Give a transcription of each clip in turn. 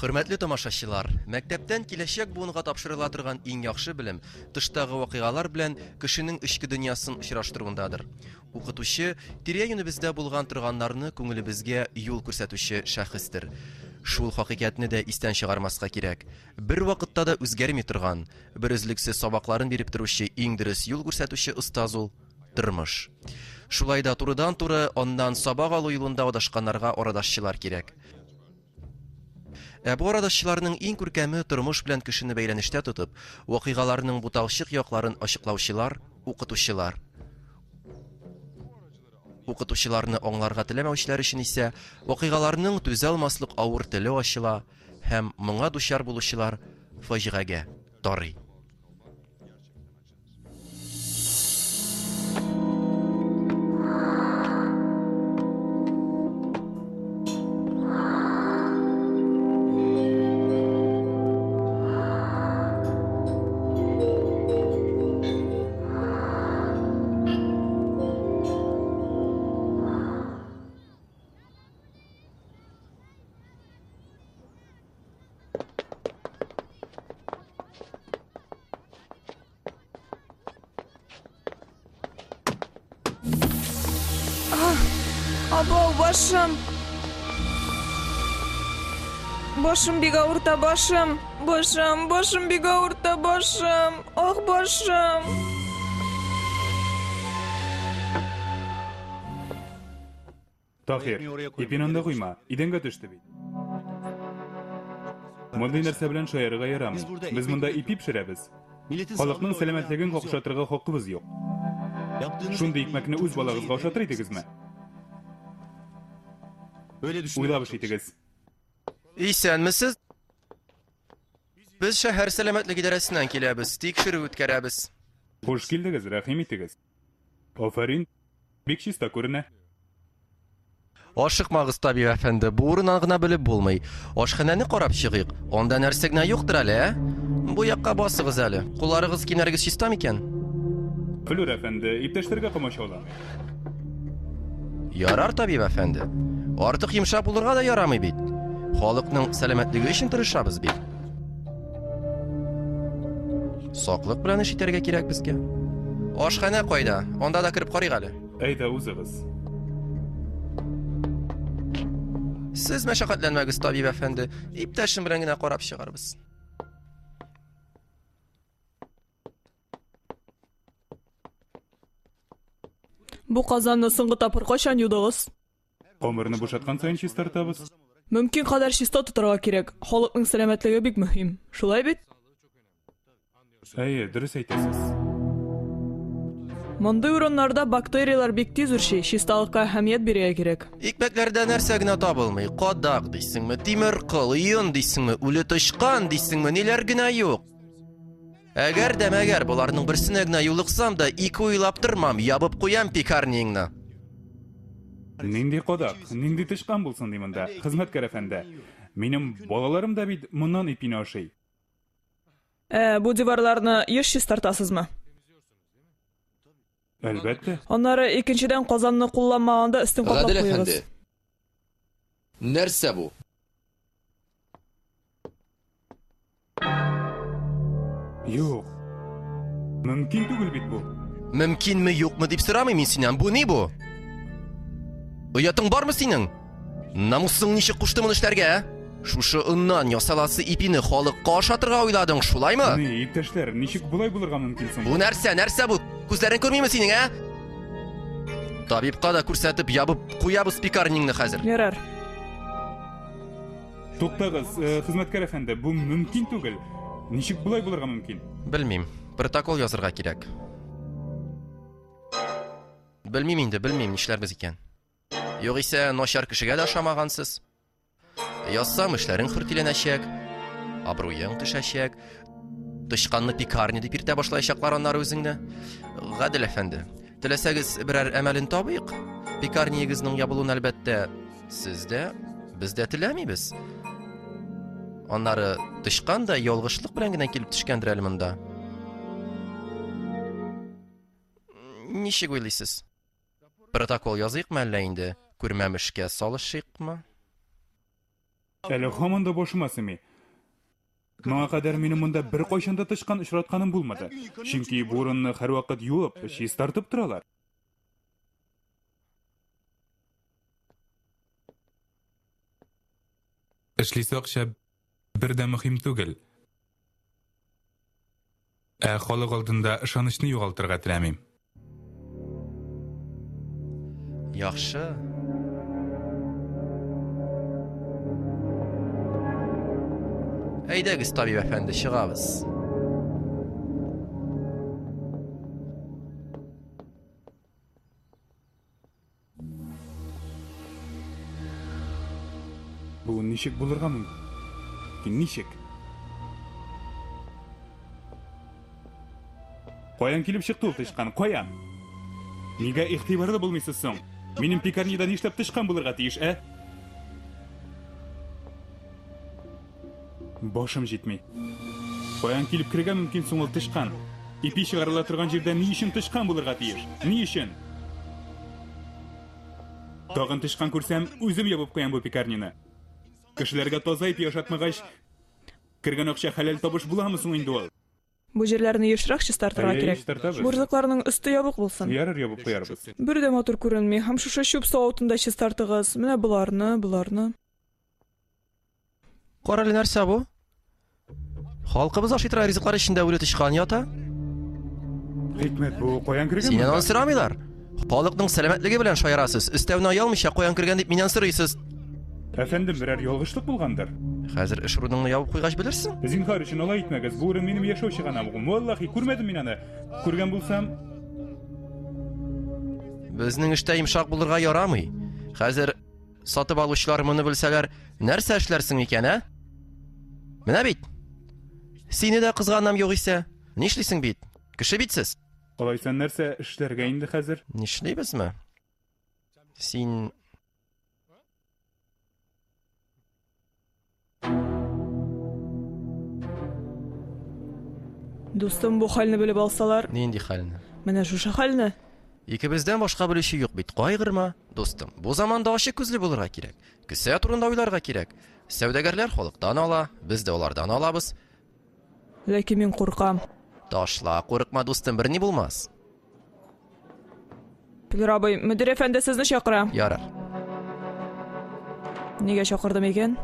Hürmetli тамашачылар, мәктәптән киләчәк буынга тапшырыла торган иң яхшы белем тыштагы вакыйгалар белән кешенең ичке дөньясын очраштыруындадыр. Укытучы тирә-юнебездә булган торганнарны күңелебезгә юл күрсәтүче шәхестер. Шул хакыйкатьне дә истән чыгармаска кирәк. Бер вакытта да үзгәрми торган, бер үзлексез сабакларын биреп торучы иң дөрес юл күрсәтүче остаз ул тормыш. Шулай да турыдан-туры аннан сабак алу юлында адашканнарга арадашчылар кирәк. Бу арадашчыларның иң күркәме тормыш белән кешене бәйләнештә тотып, вакыйгаларның буталчык якларын ачыклаучылар, укытучылар. Укытучыларны аңларга теләмәүчеләр өчен исә вакыйгаларның түзә алмаслык авыр теле ачыла һәм моңа дучар булучылар фаҗигагә тарый. Абау, башым! Башым бик авырта, башым! Башым бик авырта, башым! Ах, башым! Tahir, ipin anda koyma, idenge düştü bit. Monday нәрсә белән шаярга ярамый. Без монда ипи пешерәбез. Халыкның сәламәтлеген какшатырга хакыбыз юк. Шундый икмәкне үз балагызга ашатыр идегезме? Уйлап эш итегез. Исәнмесез? Без шәһәр сәламәтлек идарәсеннән киләбез, тикшерү үткәрәбез. Хош килдегез, рәхим итегез. Афарин, бик чиста күренә. Ашыкмагыз, табиб әфәнде, бу урыннан гына белеп булмый. Ашханәне карап чыгыйк. Анда нәрсә генә юктыр әле, ә? Бу якка басыгыз әле. Кулларыгыз, кинәрегез чиста микән? Флүр әфәнде, иптәшләргә комачаула. Ярар, табиб әфәнде. Артык йомшап булырга да ярамый бит. Халыкның сәламәтлеге өчен тырышабыз бит. Саклык белән эш итәргә кирәк безгә. Ашханә кайда? Анда да кирип карыйк әле. Әйдә үзегез. Siz мәшәкатьләнмәгез, табиб әфәнде. Иптәшем белән генә карап чыгарбыз. Бу казанны соңгы тапкыр кайчан юдыгыз? Камырны бушаткан сайын чистартабыз. Мөмкин кадәр чиста тотарга кирәк. Халыкның сәламәтлеге бик мөһим. Шулай бит? Әйе, дөрес әйтәсез. Мондый урыннарда бактериялар бик тиз үрчи, чисталыкка әһәмият бирергә кирәк. Икмәкләрдә нәрсә генә табылмый. Кадак дисеңме, тимер кыл, йон дисеңме, үле тышкан дисеңме, ниләр генә юк. Әгәр дә мәгәр буларның берсенә генә юлыксам да, ике уйлап тормам, ябып куям пекарниңны. Нинди кадак, нинди тышкан булсын ди монда, хезмәткәр әфәнде. Минем балаларым да бит моннан ипине ашый. Бу диварларны еш чистартасызмы? Әлбәттә. Аннары икенчедән казанны кулланмаганда өстен каплап Гадел куегыз. әфәнде. Нәрсә бу? Юк. Мөмкин түгел бит бу. Мөмкинме, юкмы дип сорамыйм мин синнән. Бу ни бу? Оятың бармы синең? Намусың ничек кушты моны эшләргә? Шушы уннан ясаласы ипине халыкка ашатырга уйладың, шулаймы? Ни, иптәшләр, ничек булай булырга мөмкин соң? Бу нәрсә бу? Күзләрен күрмиме синең, ә? Табибка да күрсәтеп ябып куябыз пекарниңны хәзер. Ярар. Туктагыз, хезмәткәр әфәнде, бу мөмкин түгел. Ничек булай булырга мөмкин? Белмим. Протокол язырга кирәк. Белмим инде, белмим нишләрбез икән. Югыйсә, начар кешегә дә ошамагансыз. Язсам эшләрең хөртиләнәчәк, абруең төшәчәк, тышканны пекарня дип иртә башлаячаклар аннары үзеңне. Гадел әфәнде, теләсәгез берәр әмәлен табыйк. Пекарниягызның ябылуын әлбәттә сез дә, без дә теләмибез. Аннары тышкан да ялгышлык белән генә килеп төшкәндер әле монда. Ничек уйлыйсыз? Протокол языйкмы әллә инде? Күрмәмешкә салышыйкмы? Әле һаман да башым асымый. Моңа кадәр минем монда бер кайчан да тышкан очратканым булмады. Чөнки бу урынны һәрвакыт юып, чист тартып торалар. Эшлисе акча бер дә мөһим түгел. Халык алдында ышанычны югалтырга теләмим. Яхшы. Әйдәгез, табиб әфәнде, чыгабыз. Бу ничек булырга мөмкин? Ничек? Каян килеп чыкты ул тышкан? Каян? Нигә игътибарлы булмыйсыз соң? Минем пекарнида нишләп тышкан булырга тиеш, Башым җитми. Каян килеп кергән мөмкин соң ул тышкан? Ипи чыгарыла торган җирдә ни өчен тышкан булырга тиеш? Ни өчен? Тагын тышкан күрсәм, үзем ябып куям бу пекарнины. Кешеләргә таза ипи ашатмагач, кергән акча хәләл табыш буламы соң инде ул? Бу җирләрне ешрак чистартырга кирәк. Бу ризыкларның өсте ябык булсын. Ярар, ябып куярбыз. Бер дә матур күренми, һәм шушы чүп савытында чистартыгыз. Менә буларны. Каралы нәрсә бу? Халкыбыз ашый торган ризыклар эчендә үле тышкан ята. Хикмәт, бу каян кергән? Синнән аны сорамыйлар. Халыкның сәламәтлеге белән шаярасыз. Өстәвенә аялмыйча каян кергән дип миннән сорыйсыз. Әфәндем, берәр ялгышлык булгандыр. Хәзер эш урыныңны ябып куйгач белерсең. Зинһар өчен алай итмәгез. Бу урын минем яшәү чыганам. Валлаһи, күрмәдем мин аны. Күргән булсам, Безнең эштә йомшак булырга ярамый. Хәзер сатып алучылар моны белсәләр, нәрсә эшләрсең икән, Менә бит. Сине дә кызганам юк исә. Нишлисең бит? Кеше битсез. алайса нәрсә эшләргә инде хәзер? Нишлибезме? Син Дустым, бу хәлне белеп алсалар, нинди хәлне? менә шушы хәлне. Икебездән башка белүче юк бит. Кайгырма, достым. Бу заманда ачык күзле булырга кирәк. Кесе турында уйларга кирәк. Сәүдәгәрләр халыктан ала, без дә алардан алабыз. Ләкин мин куркам. Ташла, курыкма, достым, берни булмас. Пилер абый, мөдир әфәнде сезне чакыра. Ярар. Нигә чакырдым икән?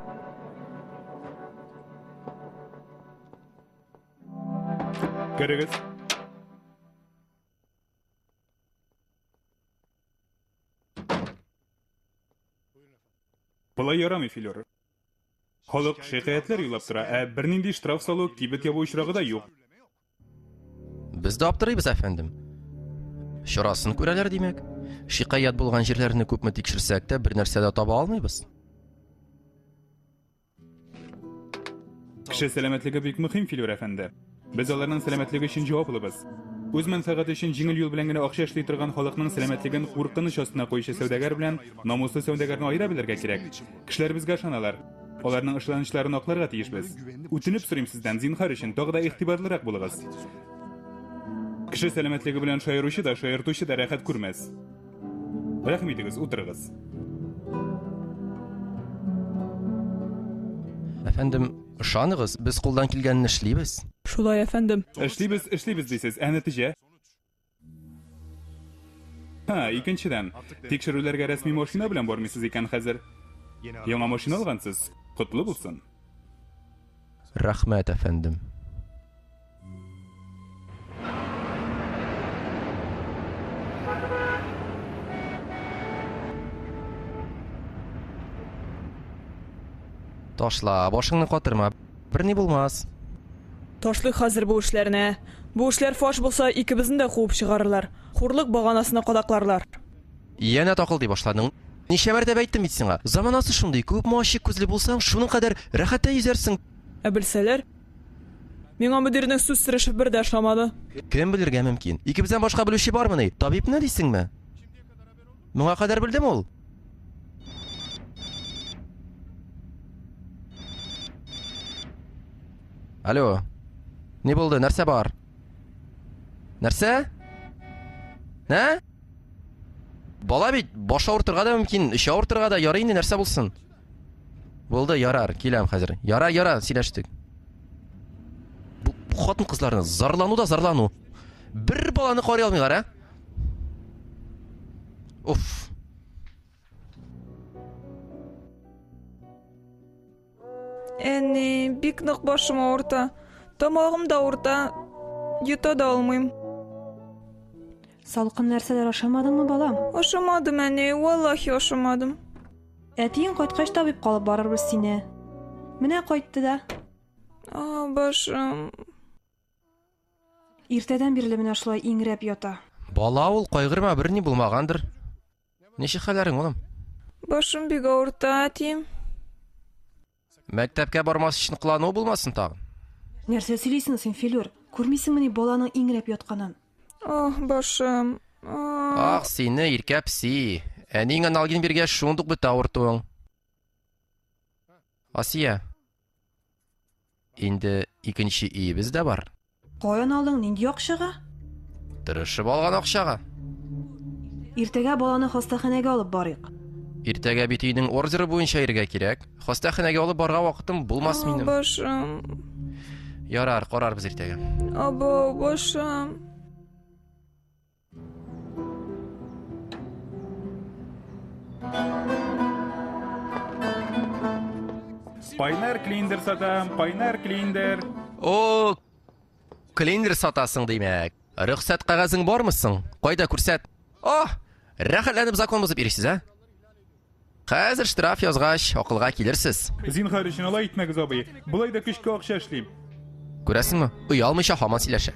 Керегез. Булай ярамый, Филер. Халык шикаятләр юллап тора, бернинди штраф салу, кибет ябу очрагы да юк. Без дә аптырыйбыз, әфәндем. Чарасын күрәләр димәк. Шикаят булган җирләрне күпме тикшерсәк тә бер нәрсә дә таба алмыйбыз. Кеше сәламәтлеге бик мөһим, Филер әфәнде. Без аларның сәламәтлеге өчен җаваплыбыз. Үз мәнфәгате өчен җиңел юл белән генә акча эшли торган халыкның сәламәтлеген куркыныч астына куючы сәүдәгәр белән намуслы сәүдәгәрне аера белергә кирәк. Кешеләр безгә ышаналар. Аларның ышанычларын акларга тиешбез. Үтенеп сорыйм сездән, зинһар өчен тагы да игътибарлырак булыгыз. Кеше сәламәтлеге белән шаяручы да, шаяртучы да рәхәт күрмәс. Рәхим итегез, утырыгыз. Әфәндем, ышаныгыз, без кулдан килгәнне эшлибез. Шулай, әфәндем. Эшлибез дисез, нәтиҗә? Икенчедән, тикшерүләргә рәсми машина белән бармыйсыз икән хәзер. Яңа машина алгансыз, котлы булсын. Рәхмәт, әфәндем. Ташла, башыңны катырма. Берни булмас. Ташлык хәзер бу эшләрне. Бу эшләр фаш булса, икебезне дә куып чыгарырлар. Хурлык баганасына кадакларлар. Янә такыл ди башладың. Ничә мәртәбә әйттем бит сиңа. Заманасы шундый, күп ачык күзле булсаң, шуның кадәр рәхәттә йөзәрсең. Белсәләр, миңа мөдирнең сүз сирешеп бер дә ошамады. Кем белергә мөмкин? Икебездән башка белүче бармыни? Табибны дисеңме? Моңа кадәр белдем ул. Алло. Ни булды? Нәрсә бар? Нәрсә? Бала бит, баш авыртырга да мөмкин, эч авыртырга да ярый инде, нәрсә булсын? Булды, ярар, киләм хәзер. Яра, сөйләштек. Бу хатын кызларны зарлану. Бер баланы карый алмыйлар, а? Уф. Әни, бик нык башым авырта. Тамагым да авырта. Йота да алмыйм. Салкын нәрсәләр ашамадыңмы, балам? Ашамадым, әни, валлахи ашамадым. Әтиең кайткач табып калып барырбыз сине. Менә кайтты да. Башым. Иртәдән бирле менә шулай иңрәп ята. Бала ул, кайгырма, берни булмагандыр. Ничек хәлләрең, улым? Башым бик авырта, әти. Мәктәпкә бармас өчен кылану булмасын тагын. Нәрсә сөйлисең син, Филюр? Күрмисеңме баланың иңрәп ятканын? Башым. Ах, сине иркәпси. Әниң аналгин биргә шундук бит авыртуың. Асия. Инде икенче иебез дә бар. Каян алдың, нинди акчага? Тырышып алган акчага. Иртәгә баланы хастаханәгә алып барыйк. Иртәгә бит өйнең ордеры буенча иргә кирәк. Хастаханәгә алып барга вакытым булмас минем. Башым. Ярар, карарбыз иртәгә. Башым. Пайнар клиндер сатам, пайнар клиндер. О, клиндер сатасың димәк. Рөхсәт кагазың бармы соң? Кайда күрсәт? Рәхәтләнеп закон бозып йөрисез, а? Хәзер штраф язгач, акылга килерсез. Зинһар өчен алай итмәгез, абый. Булай да көчкә акча эшлим. Күрәсеңме? Уялмыйча һаман сөйләшә.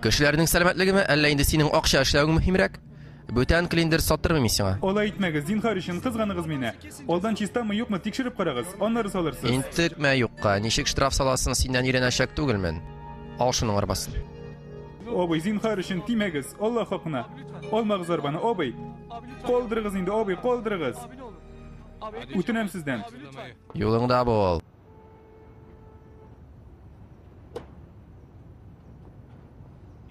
Кешеләрнең сәламәтлегеме, әллә инде синең акча эшләвең мөһимрәк? Бүтән клиндер саттырмыйм сиңа. Алай итмәгез, зинһар өчен кызганыгыз мине. Алдан чистамы, юкмы тикшереп карагыз, аннары салырсыз. Интекмә юкка, ничек штраф саласын синнән өйрәнәчәк түгелмен. Ал шуның арбасын. Абый, зинһар өчен тимәгез, Аллаһ хакына. Алмагыз арбаны, абый. Калдырыгыз инде, абый, калдырыгыз. Үтенәм сездән. Юлыңда бул.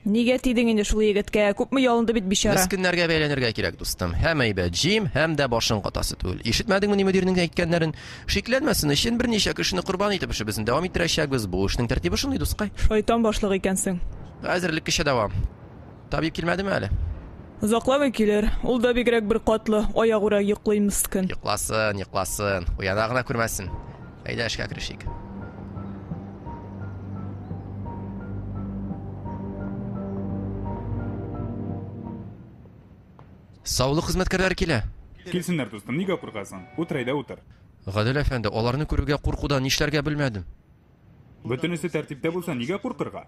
Нигә тидең инде шул егеткә? Күпме ялынды бит бичара. Мескеннәргә бәйләнергә кирәк, дустым. Һәм әйбәт җим, һәм дә башың катасы түгел. Ишетмәдеңме ни мөдирнең әйткәннәрен? Шикләнмәсен өчен берничә кешене курбан итеп эшебезне дәвам иттерәчәкбез. Бу эшнең тәртибе шундый, дускай. Шайтан башлык икәнсең. Хәзерлек кеше дәвам. Табиб килмәдеме әле? Озакламый килер. Ул да бигрәк бер катлы, аягүрә йоклый мискен. Йокласын. Уяна гына күрмәсен. Әйдә эшкә керешик. Саулык хезмәткәрләре килә. Килсеннәр, дустым, нигә куркасың? Утыр, әйдә, утыр. Гадел әфәнде, аларны күрүгә куркудан нишләргә белмәдем. Бөтенесе тәртиптә булса, нигә куркырга?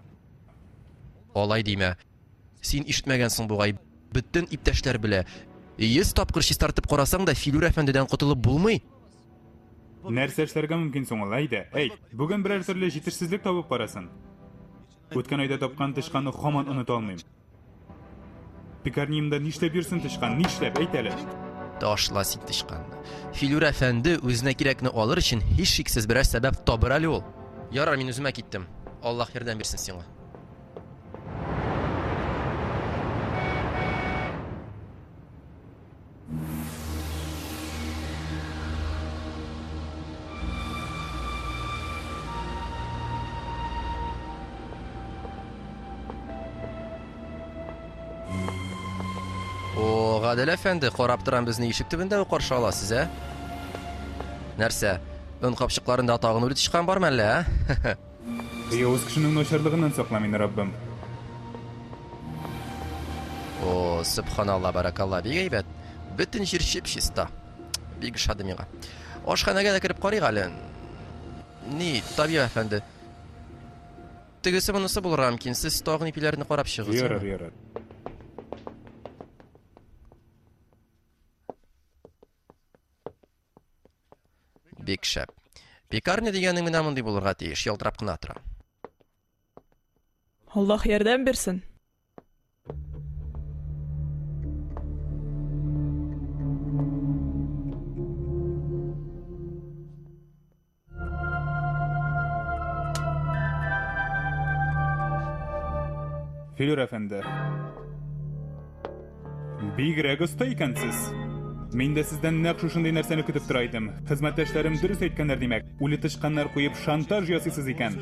Алай димә. Син ишетмәгәнсең бугай. Бөтен иптәшләр белә. 100 тапкыр чистартып карасаң да Филүр әфәндедән котылып булмый. Нәрсә эшләргә мөмкин соң ул, әйдә. Әйт, бүген берәр төрле җитешсезлек табып барасын. Үткән айда тапкан тышканны һаман оныта алмыйм. Пекарниемда нишләп йөрсен тышкан, нишләп, әйт әле. Ташла син тышканны. Филүр әфәнде үзенә кирәкне алыр өчен һич шиксез берәр сәбәп табыр әле ул. Ярар, мин үземә киттем. Аллаһ ярдәм бирсен сиңа. Гадел әфәнде, карап торам безне ишек төбендә каршы аласыз, ә? Нәрсә? Ун капчыкларында тагын үле тишкан бармы әллә, ә? Явыз кешенең начарлыгыннан сакла мине, Раббым. О, субханалла, баракалла, бик әйбәт. Бөтен җир чиста. Бик шады миңа. Ашханәгә дә кирип карыйк әле. Ни, табиб әфәнде. Тегесе монысы булырга мөмкин. Сез тагын ипиләрне карап чыгыгыз. Ярар. Бик шәп. Пекарня дигәнең менә мондый булырга тиеш, ялтырап кына тора. Аллаһ ярдәм бирсен. Филүр әфәнде. Бигрәк оста икәнсез. Мен дә сездән нәкъ шушындый нәрсәне көтеп тора идем. Хезмәттәшләрем дөрес әйткәннәр димәк. Үле тычканнар куеп шантаж ясыйсыз икән.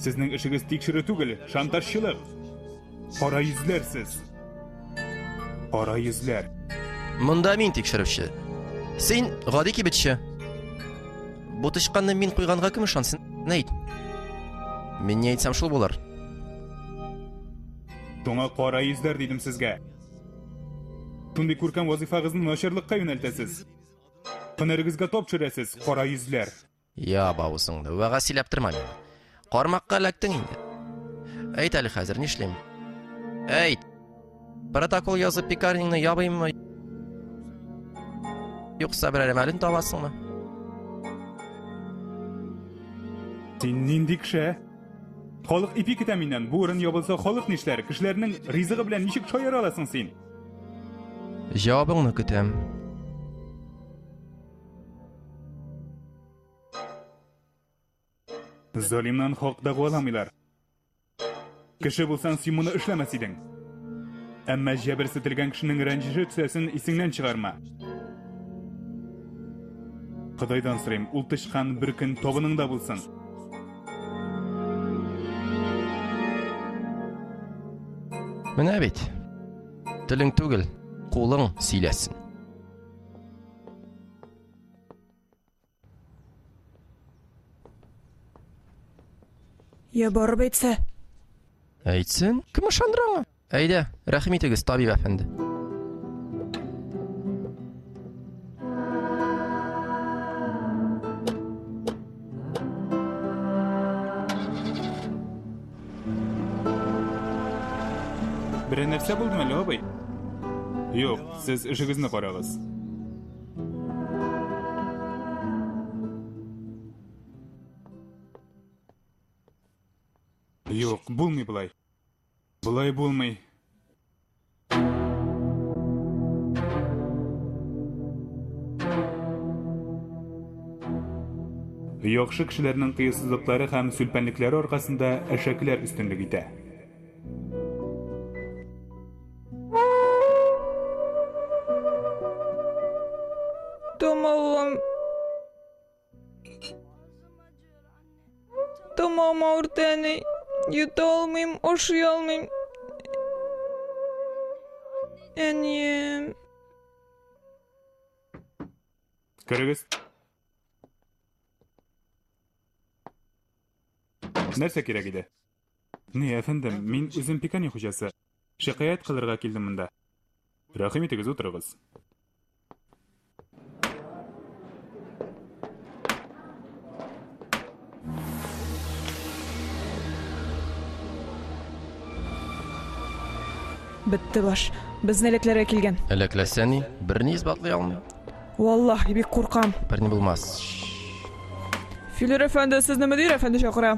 Сезнең эшегез тикшерү түгел, шантажчылык. Кара йөзләр сез. Кара йөзләр. Монда мин тикшерүче. Син гади кибетче. Бу тычканны мин куйганга кем ышансын? Әйт. Мин не әйтсәм шул булыр. Шуңа кара йөзләр дидем сезгә. Шундый күркәм вазифагызны начарлыкка юнәлтәсез. Һөнәрегезгә топ төшерәсез, кара йөзләр. Я бавысыңды, вага сөйләп торма мине. Кармакка эләктең инде. Әйт әле хәзер нишлим? Әйт. Протокол язып пекарнingны ябыйммы? Юкса берәр әмәлен табасыңмы? Син нинди кеше? Халык ипи китә миннән. Бу урын ябылса халык нишләр? Кешеләрнең ризыгы белән ничек шаяра аласың син? Җавабыңны көтәм. Залимнан хак дәгъваламыйлар. Кеше булсаң син моны эшләмәс идең. Әмма җәберсетелгән кешенең рәнҗеше төсәсен исеңнән чыгарма. Худайдан сорыйм, ул тычкан бер көн табыныңда булсын. Менә бит. Телең түгел, кулың сөйләсен. Я барып әйтсә. Әйтсен, кем ышандыра аңа? Әйдә, рәхим итегез, табиб әфәнде. Бер нәрсә булдымы әле, абый? Юк, сез эшегезне карагыз. Юк, булмый булай. Булай булмый. Яхшы кешеләрнең кыюсызлыклары һәм сүлпәнлекләре аркасында әшәкеләр өстенлек итә. Tamam ortani. Yuta olmayayım, oşuy olmayayım. Annem. Керегез. Нәрсә кирәк иде? Не, әфәндем, мин үзем пекани хуҗасы. Шикаят кылырга килдем монда. Рәхим итегез, утырыгыз. Бетте баш. Безне элекләргә килгән. Әләкләсә ни, берни исбатлый алмый. Валлаһи бик куркам. Берни булмас. Филер әфәнде, сезне мөдир әфәнде чакыра.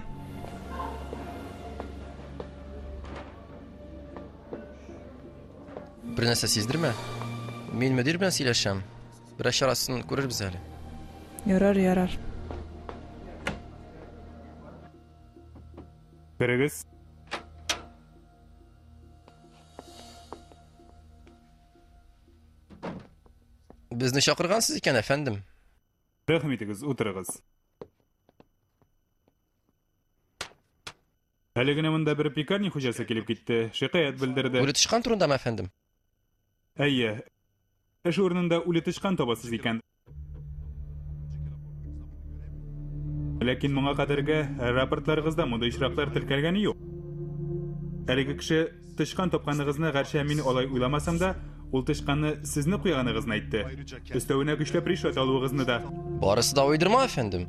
Бер нәрсә сиздермә. Мин мөдир белән сөйләшәм. Берәр чарасын күрербез әле. Ярар, ярар. Керегез. Безне чакыргансыз икән, әфәндем. Рәхим итегез, утырыгыз. Әле генә монда бер пекарни хуҗасы килеп китте, шикаят белдерде. Үле тычкан турындамы, әфәндем? Әйе. Эш урынында үле тычкан табасыз икән. Ләкин моңа кадәрге рапортларыгызда мондай очраклар теркәлгәне юк. Әлеге кеше тычкан тапканыгызны гәрчә мин алай уйламасам да, ул тычканны сезне куйганыгызны әйтте. Өстәвенә көчләп ришвәт алуыгызны да. Барысы да уйдырма, әфәндем.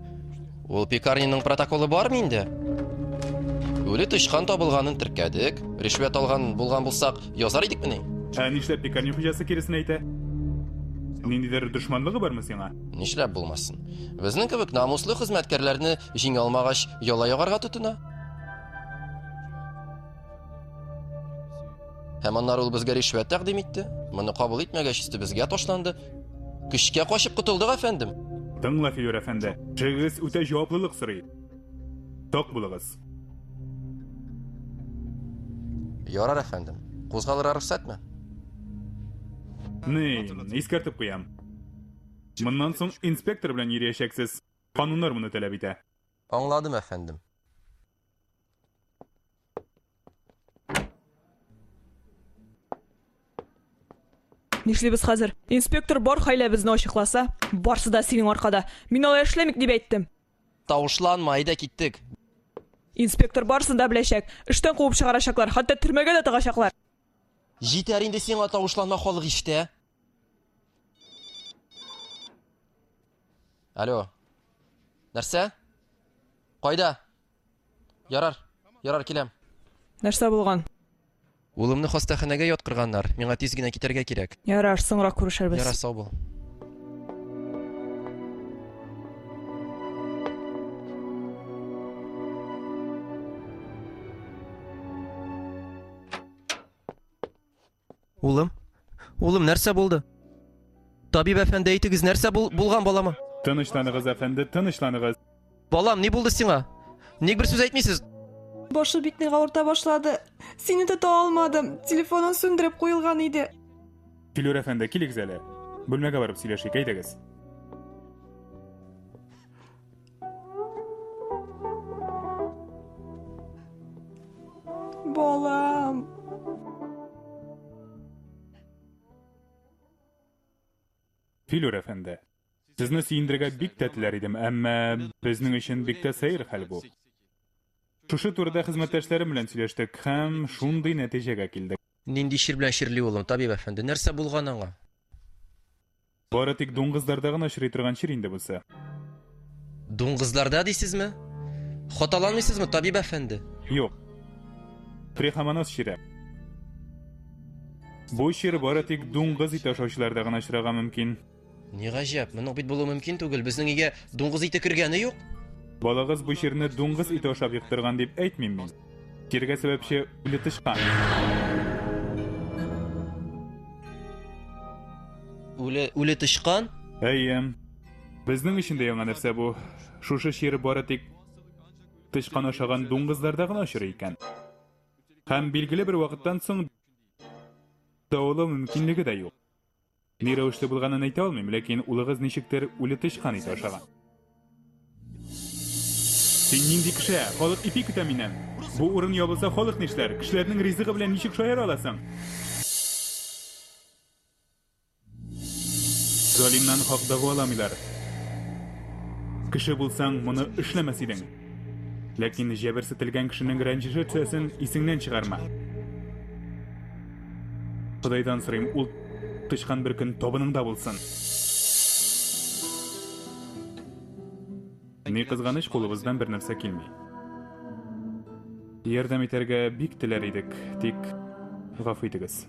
Ул пекарниның протоколы бармы инде? Үле тычкан табылганын теркәдек. Ришвәт алган булган булсак, язар идек менә. Нишләп пекарни хуҗасы киресен әйтә? Ниндидер дошманлыгы бармы сиңа? Нишләп булмасын? Безнең кебек намуслы хезмәткәрләрне җиңә алмагач, яла ягарга тотына. Һәм аннары ул безгә ришвәт тәкъдим итте. Моны кабул итмәгәч, өстебезгә ташланды. Көчкә качып котылдык, әфәндем. Тыңла, Филер әфәнде. Шыгыз үтә җаваплылык сорый. Ток булыгыз. Ярар, әфәндем. Кузгалырга рөхсәтме? Не, искәртеп куям. Моннан соң инспектор белән йөрәшәксез. Кануннар моны таләп итә. Аңладым, әфәндем. Нишлибез хәзер? Инспектор бар хәйләбезне ачыкласа, барсы да синең аркада. Мин алай эшләмик дип әйттем. Тавышланма, айда киттек. Инспектор барсын да беләчәк. Эштән куып чыгарачаклар, хәтта төрмәгә дә тыгачаклар. Җитәр инде сиңа тавышланма, халык ишетә. Алло. Нәрсә? Кайда? Ярар, киләм. Нәрсә булган? Улымны хастаханәгә яткырганнар. Миңа тиз генә китәргә кирәк. Ярар, соңрак күрешербез. Ярар, сау бул. Улым, нәрсә булды? Табиб әфәнде, әйтегез, нәрсә булган балама? Тынычланыгыз, әфәнде, тынычланыгыз. Балам, ни булды сиңа? Ник бер сүз әйтмисез? Башы бик нык авырта башлады. Сине тота алмадым. Телефонын сүндереп куелган иде. Филюр әфәнде, килегез әле. Бүлмәгә барып сөйләшик, әйдәгез. Балам. Филюр әфәнде, сезне сөендерергә бик тә теләр идем, әмма безнең өчен бик тә сәер хәл бу. Шушы турыда хезмәттәшләрем белән сөйләштек һәм шундый нәтиҗәгә килдек. Нинди шир белән ширли улым, табиб әфәнде, нәрсә булган аңа? Бары тик дуңгызларда гына очрый торган шир инде бусы. Дуңгызларда дисезме? Хаталанмыйсызмы, табиб әфәнде? Юк. Трихомоноз шире. Бу шир бары тик дуңгыз ите ашаучыларда гына очрарга мөмкин. Ни гаҗәп, моның бит булуы мөмкин түгел. Безнең өйгә дуңгыз ите кергәне юк. Балагыз бу ширне дуңгыз ите ашап йоктырган дип әйтмим мин. Ширгә сәбәпче үле тышкан. Үле тышкан? Әйе. Безнең өчен дә яңа нәрсә бу. Шушы шир бары тик тышкан ашаган дуңгызларда гына очрый икән. Һәм билгеле бер вакыттан соң дәвалау мөмкинлеге дә юк. Ни рәвештә булганын әйтә алмыйм, ләкин улыгыз ничектер үле тышкан ите ашаган. Син нинди кеше? Халык ипи көтә миннән. Бу урын ябылса, халык нишләр? Кешеләрнең ризыгы белән ничек шаяра аласың? Залимнан хак дәгъваламыйлар. Кеше булсаң, моны эшләмәс идең. Ләкин җәберсетелгән кешенең рәнҗеше төсәсен исеңнән чыгарма. Худайдан сорыйм, ул тышкан бер көн табыныңда булсын. Ни кызганыч, кулыбыздан бер нәрсә килми. Ярдәм итәргә бик теләр идек, тик гафу итегез.